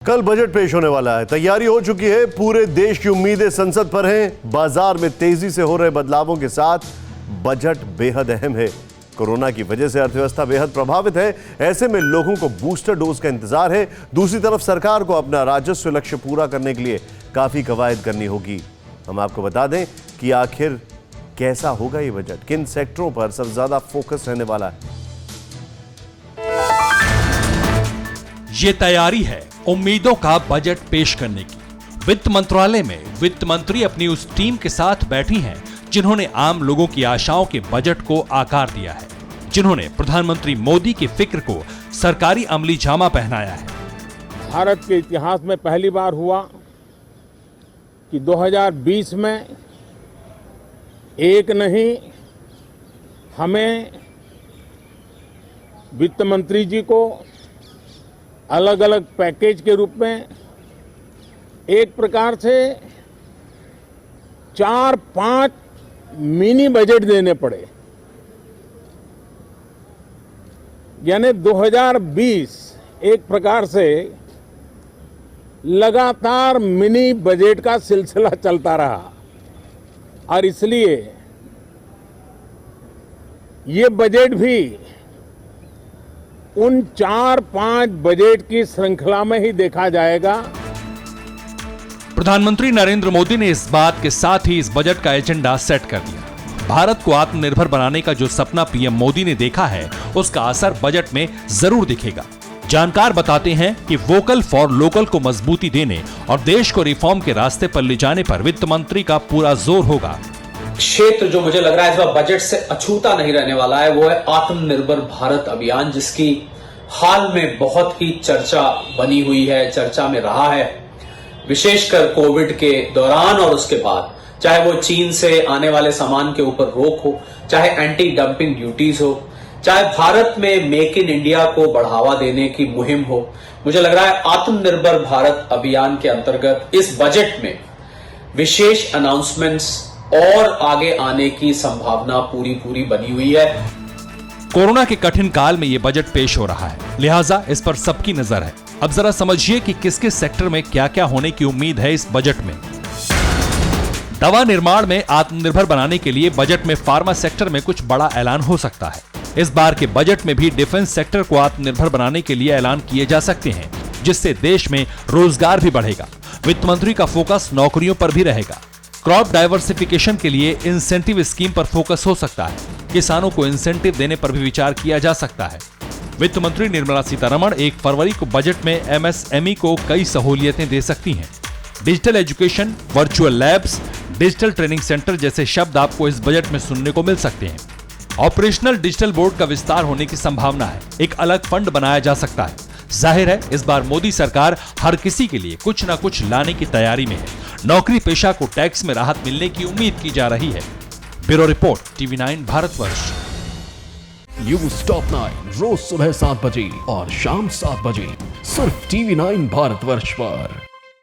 कल बजट पेश होने वाला है। तैयारी हो चुकी है, पूरे देश की उम्मीदें संसद पर हैं। बाजार में तेजी से हो रहे बदलावों के साथ बजट बेहद अहम है। कोरोना की वजह से अर्थव्यवस्था बेहद प्रभावित है। ऐसे में लोगों को बूस्टर डोज का इंतजार है। दूसरी तरफ सरकार को अपना राजस्व लक्ष्य पूरा करने के लिए काफी कवायद करनी होगी। हम आपको बता दें कि आखिर कैसा होगा ये बजट, किन सेक्टरों पर सबसे ज्यादा फोकस रहने वाला है। ये तैयारी है उम्मीदों का बजट पेश करने की। वित्त मंत्रालय में वित्त मंत्री अपनी उस टीम के साथ बैठी हैं जिन्होंने आम लोगों की आशाओं के बजट को आकार दिया है, जिन्होंने प्रधानमंत्री मोदी की फिक्र को सरकारी अमली जामा पहनाया है। भारत के इतिहास में पहली बार हुआ कि 2020 में एक नहीं, हमें वित्त मंत्री जी को अलग अलग पैकेज के रूप में एक प्रकार से 4-5 मिनी बजट देने पड़े। यानी 2020 एक प्रकार से लगातार मिनी बजट का सिलसिला चलता रहा और इसलिए ये बजट भी उन 4-5 बजट की श्रृंखला में ही देखा जाएगा। प्रधानमंत्री नरेंद्र मोदी ने इस बात के साथ ही इस बजट का एजेंडा सेट कर दिया। भारत को आत्मनिर्भर बनाने का जो सपना पीएम मोदी ने देखा है, उसका असर बजट में जरूर दिखेगा। जानकार बताते हैं कि वोकल फॉर लोकल को मजबूती देने और देश को रिफॉर्म के रास्ते पर ले जाने पर वित्त मंत्री का पूरा जोर होगा। क्षेत्र जो मुझे लग रहा है इस बार बजट से अछूता नहीं रहने वाला है, वो है आत्मनिर्भर भारत अभियान, जिसकी हाल में बहुत ही चर्चा बनी हुई है, चर्चा में रहा है, विशेषकर कोविड के दौरान और उसके बाद। चाहे वो चीन से आने वाले सामान के ऊपर रोक हो, चाहे एंटी डंपिंग ड्यूटीज हो, चाहे भारत में मेक इन इंडिया को बढ़ावा देने की मुहिम हो। मुझे लग रहा है आत्मनिर्भर भारत अभियान के अंतर्गत इस बजट में विशेष अनाउंसमेंट्स और आगे आने की संभावना पूरी बनी हुई है। कोरोना के कठिन काल में यह बजट पेश हो रहा है, लिहाजा इस पर सबकी नजर है। अब जरा समझिए कि किस किस सेक्टर में क्या क्या होने की उम्मीद है इस बजट में। दवा निर्माण में आत्मनिर्भर बनाने के लिए बजट में फार्मा सेक्टर में कुछ बड़ा ऐलान हो सकता है। इस बार के बजट में भी डिफेंस सेक्टर को आत्मनिर्भर बनाने के लिए ऐलान किए जा सकते हैं, जिससे देश में रोजगार भी बढ़ेगा। वित्त मंत्री का फोकस नौकरियों पर भी रहेगा। क्रॉप डाइवर्सिफिकेशन के लिए इंसेंटिव स्कीम पर फोकस हो सकता है। किसानों को इंसेंटिव देने पर भी विचार किया जा सकता है। वित्त मंत्री निर्मला सीतारमण 1 फरवरी को बजट में एमएसएमई को कई सहूलियतें दे सकती हैं। Digital education, virtual labs, digital training centre जैसे शब्द आपको इस बजट में सुनने को मिल सकते हैं। ऑपरेशनल डिजिटल बोर्ड का विस्तार होने की संभावना है। एक अलग फंड बनाया जा सकता है। जाहिर है इस बार मोदी सरकार हर किसी के लिए कुछ न कुछ लाने की तैयारी में है। नौकरी पेशा को टैक्स में राहत मिलने की उम्मीद की जा रही है। Bureau report, TV9 Bharatvarsh. News top 9 रोज सुबह 7 बजे और शाम 7 बजे सिर्फ TV9 भारतवर्ष पर।